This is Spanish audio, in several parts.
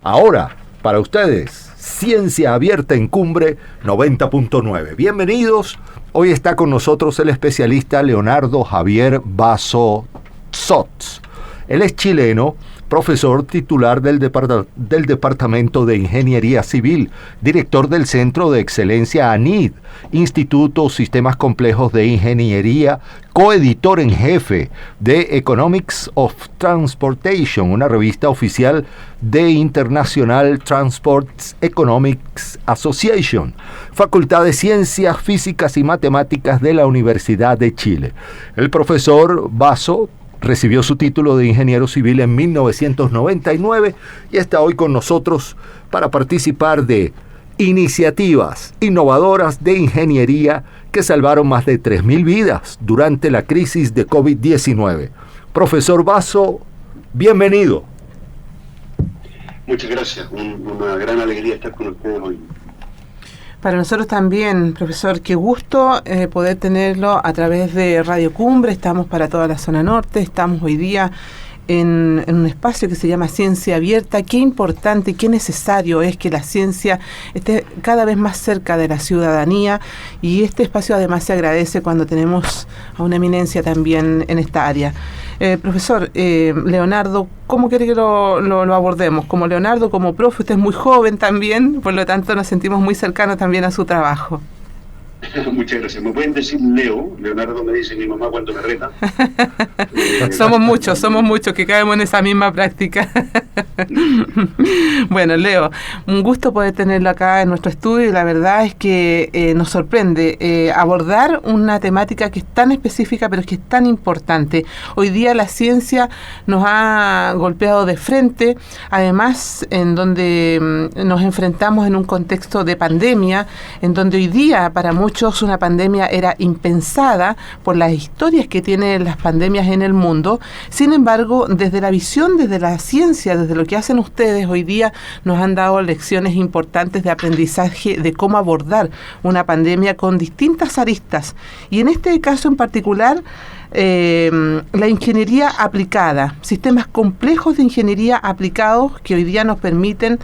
Ahora, para ustedes, Ciencia Abierta en Cumbre 90.9. Bienvenidos. Hoy está con nosotros el especialista Leonardo Javier Basso Sotz. Él es chileno, profesor titular del Departamento de Ingeniería Civil, director del Centro de Excelencia ANID, Instituto Sistemas Complejos de Ingeniería, coeditor en jefe de Economics of Transportation, una revista oficial de International Transport Economics Association, Facultad de Ciencias Físicas y Matemáticas de la Universidad de Chile. El profesor Basso recibió su título de ingeniero civil en 1999 y está hoy con nosotros para participar de iniciativas innovadoras de ingeniería que salvaron más de 3.000 vidas durante la crisis de COVID-19. Profesor Basso, bienvenido. Muchas gracias, una gran alegría estar con ustedes hoy. Para nosotros también, profesor, qué gusto poder tenerlo a través de Radio Cumbre. Estamos para toda la zona norte, estamos hoy día en un espacio que se llama Ciencia Abierta. Qué importante y qué necesario es que la ciencia esté cada vez más cerca de la ciudadanía, y este espacio además se agradece cuando tenemos a una eminencia también en esta área. Profesor Leonardo, ¿cómo quiere que lo abordemos? Como Leonardo, como profe, usted es muy joven también, por lo tanto nos sentimos muy cercanos también a su trabajo. Muchas gracias. ¿Me pueden decir Leo? Leonardo me dice mi mamá cuando me reta. Somos muchos que caemos en esa misma práctica. Bueno, Leo, un gusto poder tenerlo acá en nuestro estudio, y la verdad es que nos sorprende abordar una temática que es tan específica pero que es tan importante. Hoy día la ciencia nos ha golpeado de frente, además en donde nos enfrentamos en un contexto de pandemia, en donde hoy día para muchos una pandemia era impensada por las historias que tienen las pandemias en el mundo. Sin embargo, desde la visión, desde la ciencia, desde lo que hacen ustedes hoy día, nos han dado lecciones importantes de aprendizaje de cómo abordar una pandemia con distintas aristas. Y en este caso en particular, la ingeniería aplicada, sistemas complejos de ingeniería aplicados que hoy día nos permiten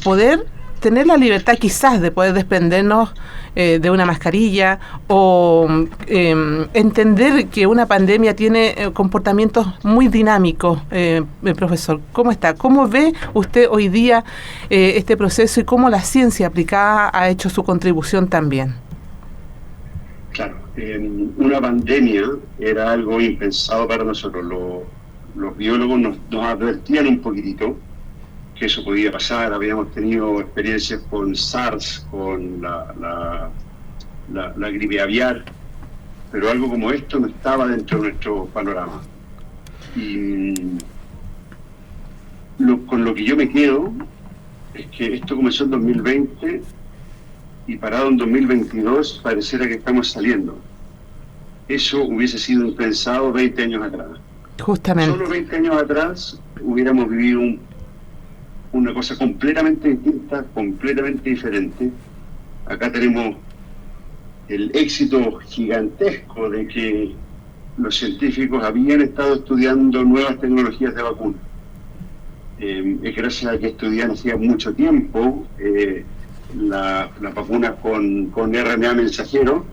poder tener la libertad quizás de poder desprendernos de una mascarilla o entender que una pandemia tiene comportamientos muy dinámicos. Profesor, ¿cómo está? ¿Cómo ve usted hoy día este proceso y cómo la ciencia aplicada ha hecho su contribución también? Claro, una pandemia era algo impensado para nosotros. Los biólogos nos advertían un poquitito que eso podía pasar. Habíamos tenido experiencias con SARS, con la gripe aviar, pero algo como esto no estaba dentro de nuestro panorama. Y con lo que yo me quedo es que esto comenzó en 2020 y parado en 2022 pareciera que estamos saliendo. Eso hubiese sido impensado 20 años atrás. Justamente. Solo 20 años atrás hubiéramos vivido una cosa completamente distinta, completamente diferente. Acá tenemos el éxito gigantesco de que los científicos habían estado estudiando nuevas tecnologías de vacuna. Es gracias a que estudiaban hacía mucho tiempo las vacunas con RNA mensajero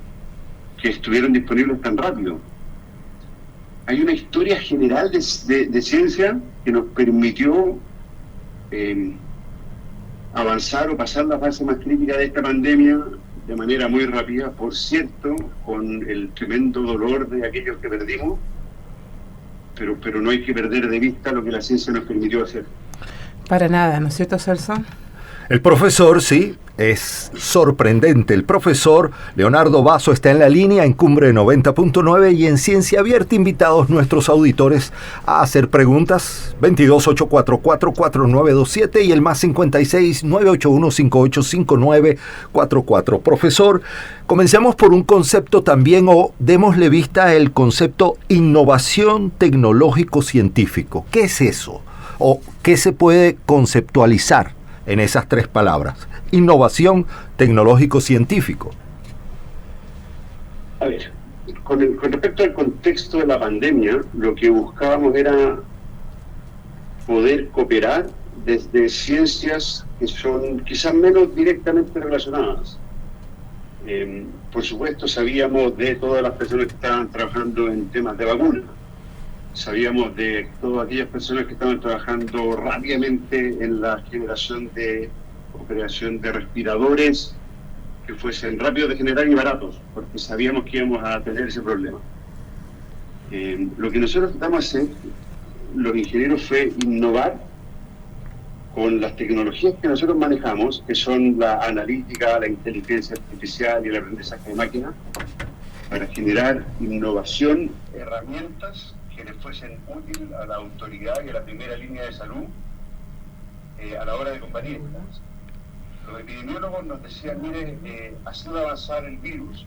que estuvieron disponibles tan rápido. Hay una historia general de ciencia que nos permitió avanzar o pasar la fase más crítica de esta pandemia de manera muy rápida, por cierto, con el tremendo dolor de aquellos que perdimos, pero no hay que perder de vista lo que la ciencia nos permitió hacer. Para nada, ¿no es cierto, Celso? El profesor, sí, es sorprendente. El profesor Leonardo Basso está en la línea en Cumbre 90.9 y en Ciencia Abierta. Invitados nuestros auditores a hacer preguntas. 22-844-4927 y el más 56-981-585944. Profesor, comencemos por un concepto también, o démosle vista al concepto innovación tecnológico-científico. ¿Qué es eso? ¿O qué se puede conceptualizar en esas tres palabras? Innovación tecnológico-científico. A ver, con respecto al contexto de la pandemia, lo que buscábamos era poder cooperar desde ciencias que son quizás menos directamente relacionadas. Por supuesto, sabíamos de todas las personas que estaban trabajando en temas de vacunas. Sabíamos de todas aquellas personas que estaban trabajando rápidamente en la generación de operación de respiradores que fuesen rápidos de generar y baratos, porque sabíamos que íbamos a tener ese problema. Lo que nosotros tratamos de hacer, los ingenieros, fue innovar con las tecnologías que nosotros manejamos, que son la analítica, la inteligencia artificial y el aprendizaje de máquina, para generar innovación, herramientas que les fuesen útiles a la autoridad y a la primera línea de salud a la hora de combatir estas. Los epidemiólogos nos decían, mire, así va a avanzar el virus.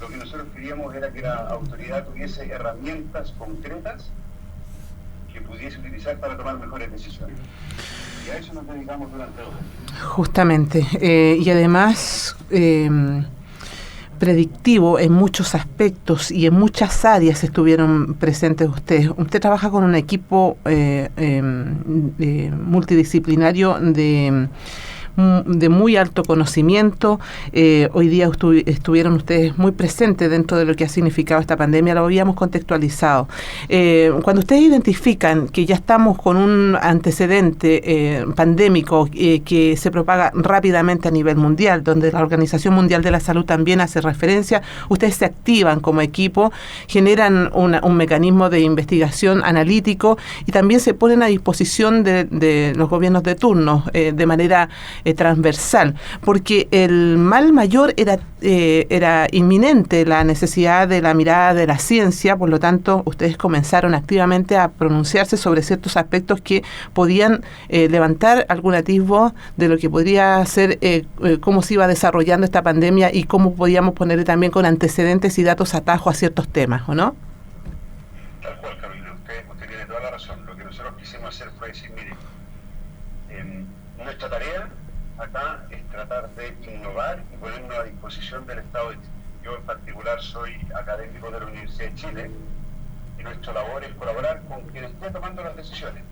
Lo que nosotros queríamos era que la autoridad tuviese herramientas concretas que pudiese utilizar para tomar mejores decisiones. Y a eso nos dedicamos durante 2 años. Justamente. Y además, predictivo en muchos aspectos y en muchas áreas estuvieron presentes ustedes. Usted trabaja con un equipo multidisciplinario de muy alto conocimiento. Hoy día estuvieron ustedes muy presentes dentro de lo que ha significado esta pandemia, lo habíamos contextualizado. Cuando ustedes identifican que ya estamos con un antecedente pandémico que se propaga rápidamente a nivel mundial, donde la Organización Mundial de la Salud también hace referencia, ustedes se activan como equipo, generan un mecanismo de investigación analítico y también se ponen a disposición de los gobiernos de turno de manera transversal, porque el mal mayor era inminente, la necesidad de la mirada de la ciencia. Por lo tanto, ustedes comenzaron activamente a pronunciarse sobre ciertos aspectos que podían levantar algún atisbo de lo que podría ser cómo se iba desarrollando esta pandemia y cómo podíamos ponerle también con antecedentes y datos atajo a ciertos temas, ¿o no? Tal cual, Carolina, usted tiene toda la razón. Lo que nosotros quisimos hacer fue decir, mire, nuestra tarea acá es tratar de innovar y ponernos a disposición del Estado de Chile. Yo en particular soy académico de la Universidad de Chile y nuestra labor es colaborar con quien esté tomando las decisiones.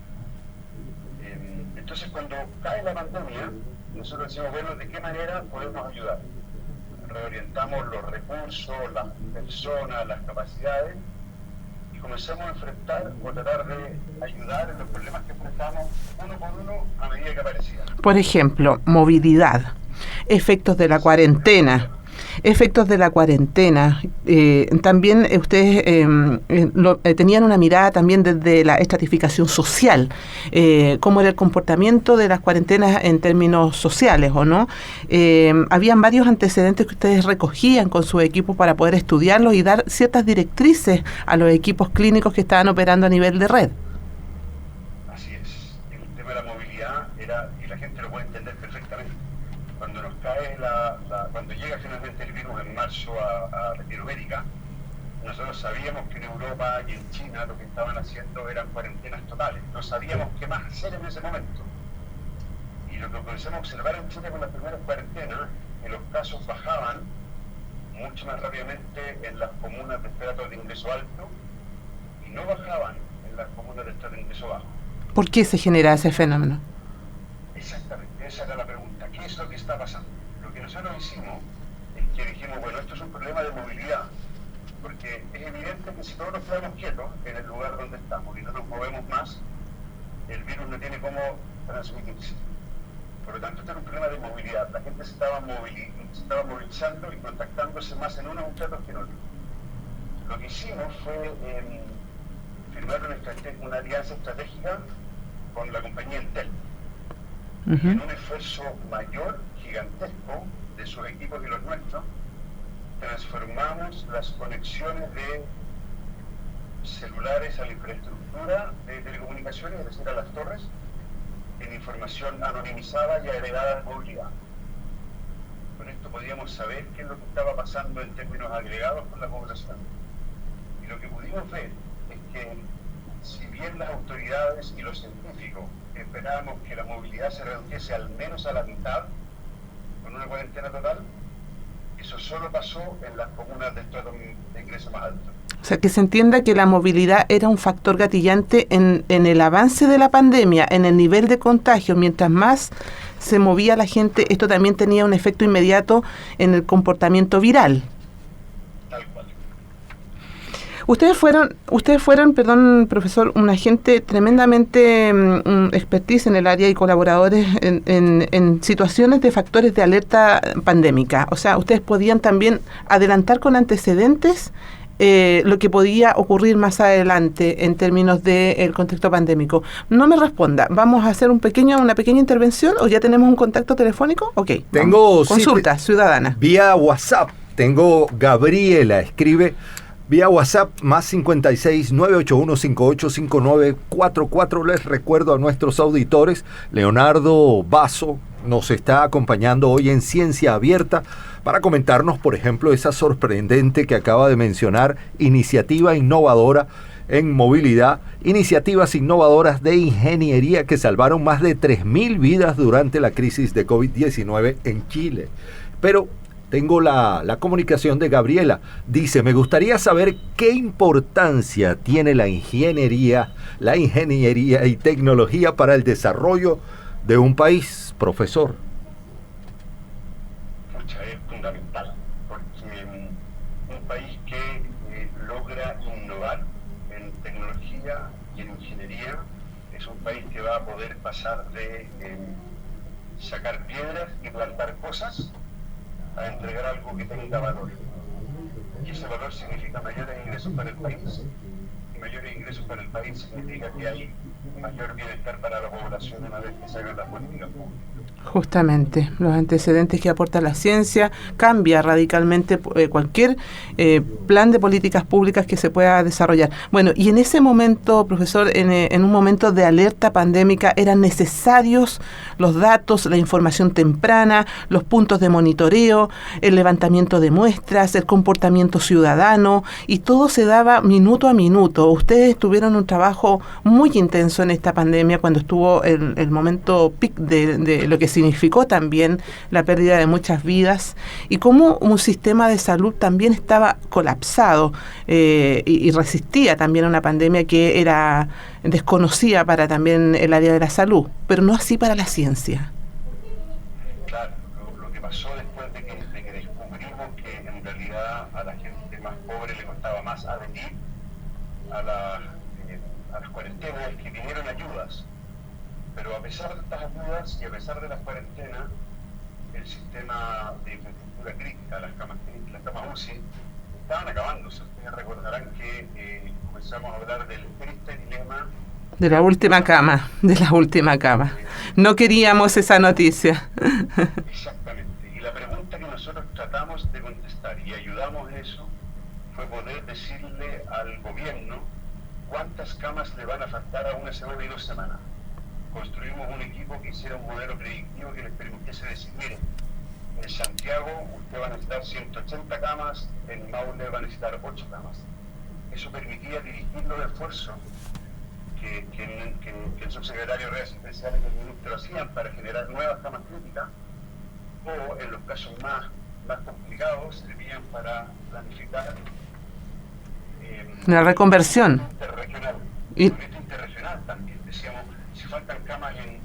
Entonces, cuando cae la pandemia, nosotros decimos, bueno, ¿de qué manera podemos ayudar? Reorientamos los recursos, las personas, las capacidades y comenzamos a enfrentar o tratar de ayudar en los problemas que enfrentamos uno por uno a medida que aparecían. Por ejemplo, movilidad, efectos de la cuarentena. También ustedes tenían una mirada también desde la estratificación social, cómo era el comportamiento de las cuarentenas en términos sociales, ¿o no? Habían varios antecedentes que ustedes recogían con su equipo para poder estudiarlos y dar ciertas directrices a los equipos clínicos que estaban operando a nivel de red. Así es. El tema de la movilidad y la gente lo puede entender perfectamente. Cuando nos cae cuando llega finalmente el virus en marzo a Latinoamérica, nosotros sabíamos que en Europa y en China lo que estaban haciendo eran cuarentenas totales. No sabíamos qué más hacer en ese momento. Y lo que comenzamos a observar en Chile con las primeras cuarentenas, que los casos bajaban mucho más rápidamente en las comunas de estrato de ingreso alto y no bajaban en las comunas de estrato de ingreso bajo. ¿Por qué se genera ese fenómeno? Exactamente, esa era la pregunta. ¿Qué es lo que está pasando? Lo que nosotros hicimos es que dijimos, bueno, esto es un problema de movilidad, porque es evidente que si todos nos quedamos quietos en el lugar donde estamos y no nos movemos más, el virus no tiene cómo transmitirse. Por lo tanto, este era un problema de movilidad. La gente se estaba movilizando y contactándose más en unos estratos que en otros. Lo que hicimos fue firmar una alianza estratégica con la compañía Entel. En un esfuerzo mayor, gigantesco, de sus equipos y los nuestros, transformamos las conexiones de celulares a la infraestructura de telecomunicaciones, es decir, a las torres, en información anonimizada y agregada a movilidad. Con esto podíamos saber qué es lo que estaba pasando en términos agregados con la población. Y lo que pudimos ver es que, si bien las autoridades y los científicos esperábamos que la movilidad se redujese al menos a la mitad, con una cuarentena total, eso solo pasó en las comunas de estrato de ingreso más alto. O sea, que se entienda que la movilidad era un factor gatillante en el avance de la pandemia, en el nivel de contagio. Mientras más se movía la gente, esto también tenía un efecto inmediato en el comportamiento viral. Tal cual. Ustedes fueron, perdón, profesor, una gente tremendamente expertise en el área y colaboradores en situaciones de factores de alerta pandémica. O sea, ustedes podían también adelantar con antecedentes lo que podía ocurrir más adelante en términos del contexto pandémico. No me responda. ¿Vamos a hacer una pequeña intervención o ya tenemos un contacto telefónico? Ok. Tengo consulta ciudadana. Vía WhatsApp. Tengo Gabriela, escribe vía WhatsApp más 56 981 585944. Les recuerdo a nuestros auditores, Leonardo Basso nos está acompañando hoy en Ciencia Abierta para comentarnos, por ejemplo, esa sorprendente que acaba de mencionar, iniciativa innovadora en movilidad, iniciativas innovadoras de ingeniería que salvaron más de 3.000 vidas durante la crisis de COVID-19 en Chile. Pero tengo la comunicación de Gabriela. Dice, me gustaría saber qué importancia tiene la ingeniería y tecnología para el desarrollo de un país, profesor. Es fundamental, porque un país que logra innovar en tecnología y en ingeniería es un país que va a poder pasar de sacar piedras y plantar cosas a entregar algo que tenga valor. Y ese valor significa mayores ingresos para el país. Y mayores ingresos para el país significa que hay mayor bienestar para la población una vez que se hagan las políticas públicas. Justamente, los antecedentes que aporta la ciencia cambia radicalmente cualquier plan de políticas públicas que se pueda desarrollar. Bueno, y en ese momento, profesor, en un momento de alerta pandémica, eran necesarios los datos, la información temprana, los puntos de monitoreo, el levantamiento de muestras, el comportamiento ciudadano, y todo se daba minuto a minuto. Ustedes tuvieron un trabajo muy intenso en esta pandemia cuando estuvo el momento peak de lo que significó también la pérdida de muchas vidas y cómo un sistema de salud también estaba colapsado y resistía también a una pandemia que era desconocida para también el área de la salud, pero no así para la ciencia. Claro, lo que pasó después de que descubrimos que en realidad a la gente más pobre le costaba más adherir a las cuarentenas es que vinieron ayudas. Pero a pesar de estas ayudas y a pesar de las cuarentenas, el sistema de infraestructura crítica, las camas UCI, estaban acabándose. Ustedes recordarán que comenzamos a hablar del triste dilema de la última cama. No queríamos esa noticia. Exactamente. Y la pregunta que nosotros tratamos de contestar y ayudamos en eso fue poder decirle al gobierno cuántas camas le van a faltar a una semana y 2 semanas. Construimos un equipo que hiciera un modelo predictivo que les permitiese decir, miren, en Santiago usted va a necesitar 180 camas, en Maule va a necesitar 8 camas. Eso permitía dirigir los esfuerzos que el subsecretario de Redes Especiales y el ministro hacían para generar nuevas camas críticas, o en los casos más complicados servían para planificar la reconversión interregional. Y Interregional también, decíamos, si faltan camas en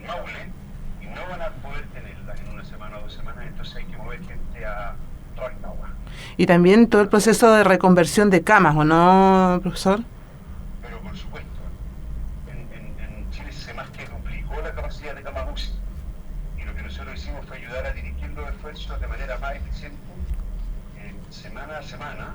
Maule y no van a poder tenerlas en una semana o 2 semanas, entonces hay que mover gente a Rancagua. Y también todo el proceso de reconversión de camas, ¿o no, profesor? Pero por supuesto, en Chile se más que duplicó la capacidad de camas UCI. Y lo que nosotros hicimos fue ayudar a dirigir los esfuerzos de manera más eficiente, semana a semana,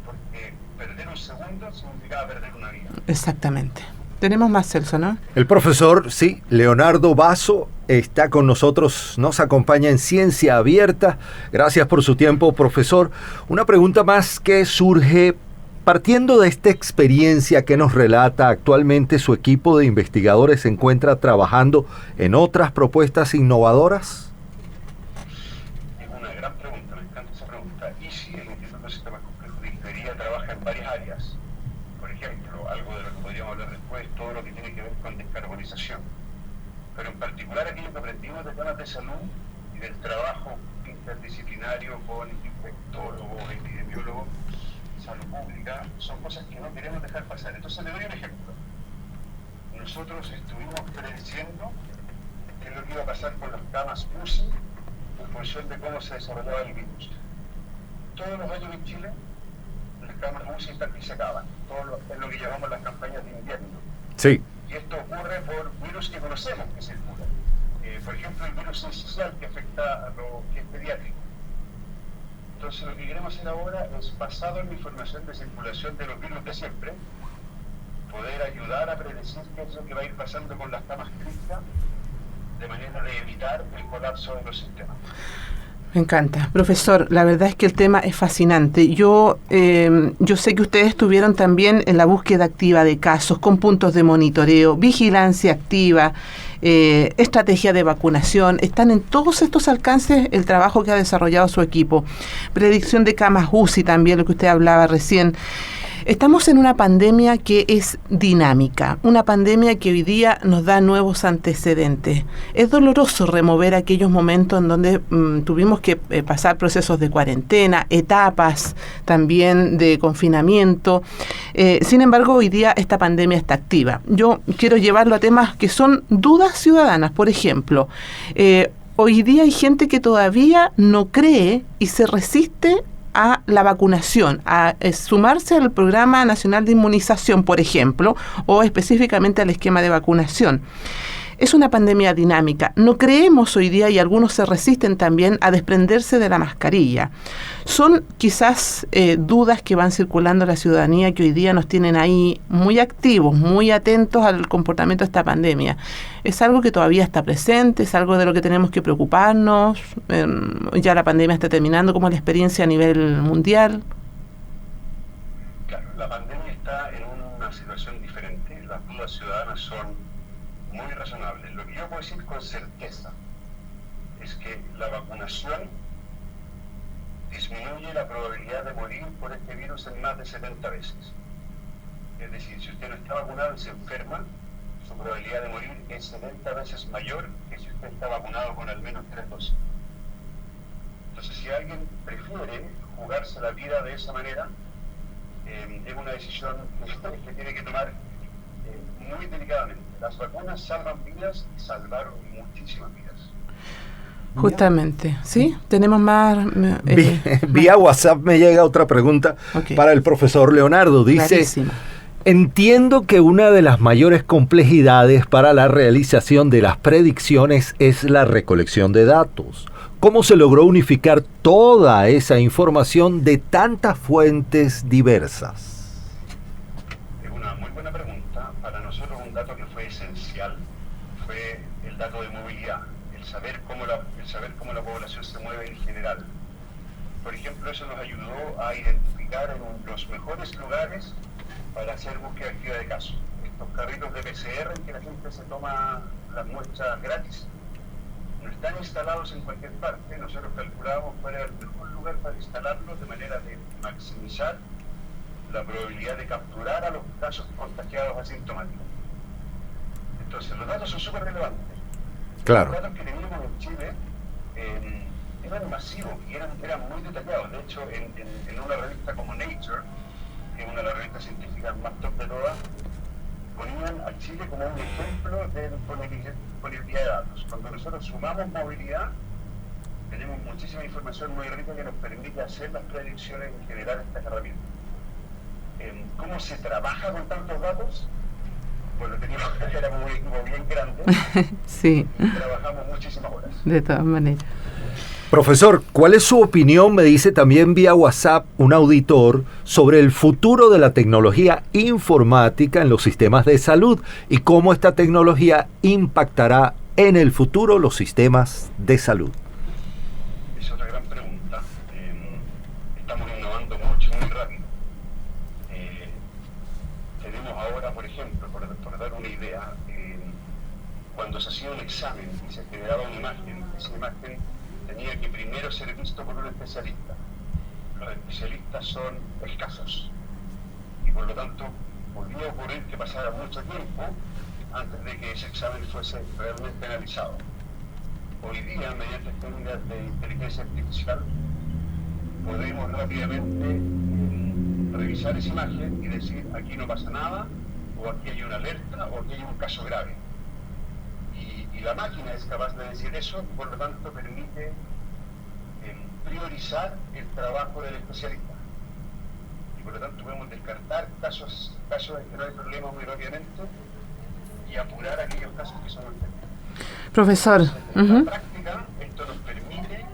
porque perder un segundo significaba perder una vida. Exactamente. Tenemos más, Celso, ¿no? El profesor, sí, Leonardo Basso, está con nosotros, nos acompaña en Ciencia Abierta. Gracias por su tiempo, profesor. Una pregunta más que surge partiendo de esta experiencia que nos relata. Actualmente su equipo de investigadores se encuentra trabajando en otras propuestas innovadoras. Es una gran pregunta, me encanta esa pregunta. Y sí, el Instituto de Sistemas Complejos de Ingeniería trabaja en varias áreas. Por ejemplo, algo de lo que podríamos hablar después, todo lo que tiene que ver con descarbonización. Pero en particular aquello que aprendimos de temas de salud y del trabajo interdisciplinario con infectólogos, epidemiólogos, salud pública, son cosas que no queremos dejar pasar. Entonces le doy un ejemplo. Nosotros estuvimos prediciendo qué es lo que iba a pasar con las camas UCI en función de cómo se desarrollaba el virus. Todos los años en Chile, las camas UCI están que se acaban. Es lo que llamamos las campañas de invierno. Sí. Y esto ocurre por virus que conocemos que circulan. Por ejemplo, el virus incisional que afecta a lo que es pediátrico. Entonces, lo que queremos hacer ahora es, basado en la información de circulación de los virus de siempre, poder ayudar a predecir qué es lo que va a ir pasando con las camas críticas, de manera de evitar el colapso de los sistemas. Me encanta. Profesor, la verdad es que el tema es fascinante. Yo sé que ustedes estuvieron también en la búsqueda activa de casos, con puntos de monitoreo, vigilancia activa, estrategia de vacunación. Están en todos estos alcances el trabajo que ha desarrollado su equipo. Predicción de camas UCI también, lo que usted hablaba recién. Estamos en una pandemia que es dinámica, una pandemia que hoy día nos da nuevos antecedentes. Es doloroso remover aquellos momentos en donde tuvimos que pasar procesos de cuarentena, etapas también de confinamiento. Sin embargo, hoy día esta pandemia está activa. Yo quiero llevarlo a temas que son dudas ciudadanas. Por ejemplo, hoy día hay gente que todavía no cree y se resiste a la vacunación, a sumarse al Programa Nacional de Inmunización, por ejemplo, o específicamente al esquema de vacunación. Es una pandemia dinámica. No creemos hoy día, y algunos se resisten también, a desprenderse de la mascarilla. Son quizás dudas que van circulando en la ciudadanía que hoy día nos tienen ahí muy activos, muy atentos al comportamiento de esta pandemia. Es algo que todavía está presente, es algo de lo que tenemos que preocuparnos. Ya la pandemia está terminando, como la experiencia a nivel mundial. Claro, la pandemia está en una situación diferente. Las dudas ciudadanas son muy razonables. Lo que yo puedo decir con certeza es que la vacunación disminuye la probabilidad de morir por este virus en más de 70 veces. Es decir, si usted no está vacunado y se enferma, su probabilidad de morir es 70 veces mayor que si usted está vacunado con al menos 3 dosis. Entonces, si alguien prefiere jugarse la vida de esa manera, es una decisión que tiene que tomar muy delicadamente. Las vacunas salvan vidas y salvaron muchísimas vidas. Justamente, ¿sí? Tenemos más... Vía WhatsApp me llega otra pregunta para el profesor Leonardo. Dice, clarísimo. Entiendo que una de las mayores complejidades para la realización de las predicciones es la recolección de datos. ¿Cómo se logró unificar toda esa información de tantas fuentes diversas? Para nosotros un dato que fue esencial fue el dato de movilidad, el saber cómo la población se mueve en general. Por ejemplo, eso nos ayudó a identificar los mejores lugares para hacer búsqueda activa de casos. Estos carritos de PCR en que la gente se toma las muestras gratis no están instalados en cualquier parte. Nosotros calculábamos cuál era el mejor lugar para instalarlos de manera de maximizar la probabilidad de capturar a los casos contagiados asintomáticos. Entonces, los datos son súper relevantes. Claro. Los datos que teníamos en Chile eran masivos y eran muy detallados. De hecho, en una revista como Nature, que es una de las revistas científicas más top de todas, ponían a Chile como un ejemplo de disponibilidad de datos. Cuando nosotros sumamos movilidad, tenemos muchísima información muy rica que nos permite hacer las predicciones y generar estas herramientas. ¿Cómo se trabaja con tantos datos? Bueno, éramos un equipo bien grande. Sí. Y trabajamos muchísimas horas. De todas maneras. Profesor, ¿cuál es su opinión? Me dice también vía WhatsApp un auditor sobre el futuro de la tecnología informática en los sistemas de salud y cómo esta tecnología impactará en el futuro los sistemas de salud. Es otra gran pregunta. Estamos innovando mucho, muy rápido. Tenemos ahora, por ejemplo, por dar una idea, cuando se hacía un examen y se generaba una imagen, esa imagen tenía que primero ser visto por un especialista. Los especialistas son escasos y por lo tanto podía ocurrir que pasara mucho tiempo antes de que ese examen fuese realmente analizado. Hoy día, mediante técnicas de inteligencia artificial, podemos rápidamente revisar esa imagen y decir aquí no pasa nada, o aquí hay una alerta, o aquí hay un caso grave. Y la máquina es capaz de decir eso, y por lo tanto permite priorizar el trabajo del especialista. Y por lo tanto podemos descartar casos en que no hay problema muy rápidamente y apurar aquellos casos que son urgentes. Profesor, en la práctica esto nos permite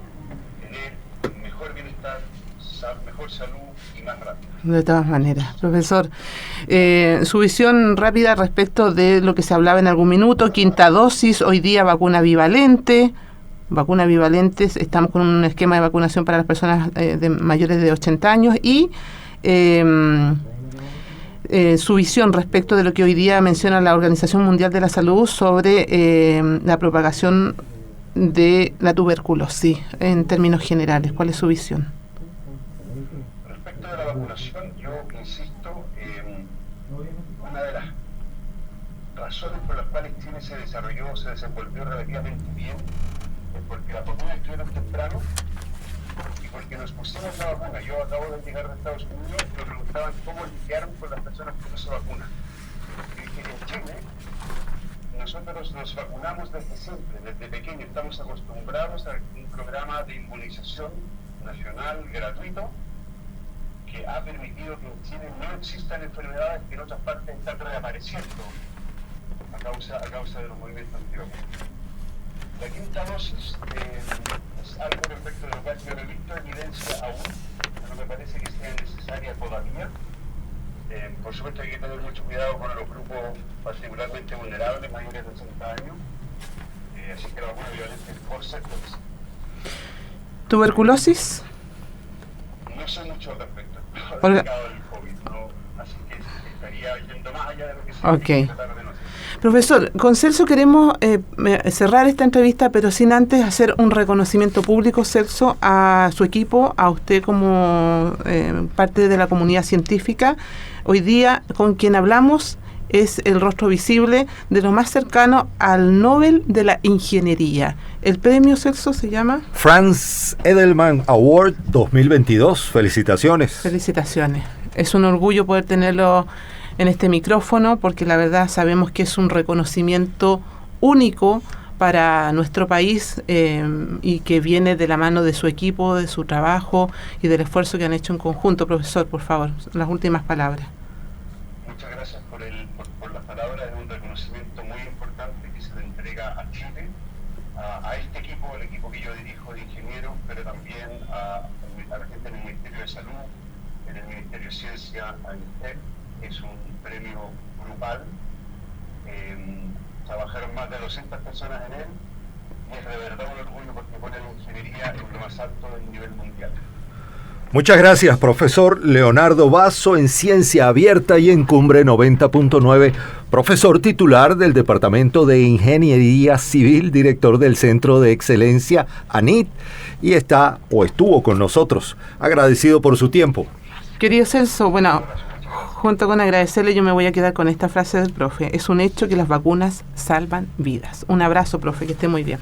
tener mejor bienestar, mejor salud y más rápido. De todas maneras, profesor, su visión rápida respecto de lo que se hablaba en algún minuto, quinta dosis, hoy día vacuna bivalente, estamos con un esquema de vacunación para las personas de mayores de 80 años y su visión respecto de lo que hoy día menciona la Organización Mundial de la Salud sobre la propagación de la tuberculosis en términos generales. ¿Cuál es su visión? Respecto de la vacunación, yo insisto, una de las razones por las cuales Chile se desenvolvió relativamente bien, es porque las vacunas estuvieron temprano y porque nos pusimos la vacuna. Yo acabo de llegar de Estados Unidos y me preguntaban cómo lidiaron con las personas que no se vacunan. Y dije, en Chile nosotros nos vacunamos desde siempre, desde pequeño. Estamos acostumbrados a un programa de inmunización nacional gratuito que ha permitido que en Chile no existan enfermedades que en otras partes están reapareciendo a causa de los movimientos antivacunas. La quinta dosis es algo respecto de lo cual yo no he visto evidencia aún, pero me parece que sea necesaria todavía. Por supuesto hay que tener mucho cuidado con los grupos particularmente vulnerables, mayores de 80 años, así que la vacuna bivalente es por ser dosis. ¿Tuberculosis? No sé mucho al respecto, Porque... del COVID, ¿no? Así que estaría yendo más allá de lo que se tratar de nosotros. Profesor, con Celso queremos cerrar esta entrevista, pero sin antes hacer un reconocimiento público, Celso, a su equipo, a usted como parte de la comunidad científica. Hoy día, con quien hablamos, es el rostro visible de lo más cercano al Nobel de la Ingeniería. El premio, Celso, se llama Franz Edelman Award 2022. Felicitaciones. Felicitaciones. Es un orgullo poder tenerlo en este micrófono, porque la verdad sabemos que es un reconocimiento único para nuestro país y que viene de la mano de su equipo, de su trabajo y del esfuerzo que han hecho en conjunto. Profesor, por favor, las últimas palabras. Muchas gracias por las palabras. Es un reconocimiento muy importante que se le entrega a Chile, a este equipo, el equipo que yo dirijo de ingenieros, pero también a la gente en el Ministerio de Salud, en el Ministerio de Ciencia, a INTEC. Es un premio grupal. Trabajaron más de 200 personas en él y es de verdad un orgullo porque pone la ingeniería en lo más alto del nivel mundial. Muchas gracias, profesor Leonardo Basso, en Ciencia Abierta y en Cumbre 90.9, profesor titular del Departamento de Ingeniería Civil, director del Centro de Excelencia ANIT, y estuvo con nosotros. Agradecido por su tiempo. Querido Celso, bueno, junto con agradecerle, yo me voy a quedar con esta frase del profe. Es un hecho que las vacunas salvan vidas. Un abrazo, profe, que esté muy bien.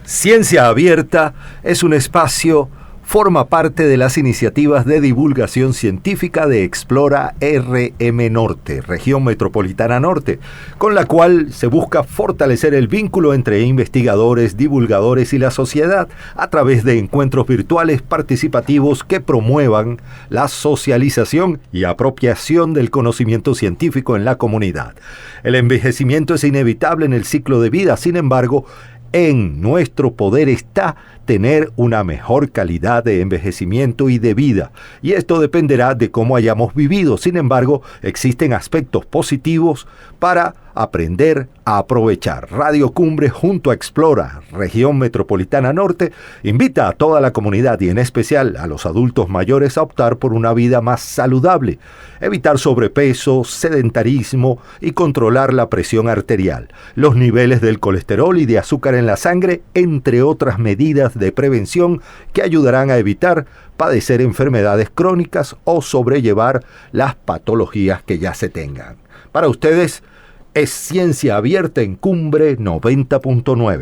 Ciencia Abierta es un espacio, forma parte de las iniciativas de divulgación científica de Explora RM Norte, Región Metropolitana Norte, con la cual se busca fortalecer el vínculo entre investigadores, divulgadores y la sociedad a través de encuentros virtuales participativos que promuevan la socialización y apropiación del conocimiento científico en la comunidad. El envejecimiento es inevitable en el ciclo de vida, sin embargo, en nuestro poder está tener una mejor calidad de envejecimiento y de vida, y esto dependerá de cómo hayamos vivido. Sin embargo, existen aspectos positivos para aprender a aprovechar. Radio Cumbre junto a Explora, Región Metropolitana Norte, invita a toda la comunidad y en especial a los adultos mayores a optar por una vida más saludable, evitar sobrepeso, sedentarismo y controlar la presión arterial, los niveles del colesterol y de azúcar en la sangre, entre otras medidas de prevención que ayudarán a evitar padecer enfermedades crónicas o sobrellevar las patologías que ya se tengan. Para ustedes, es Ciencia Abierta en Cumbre 90.9.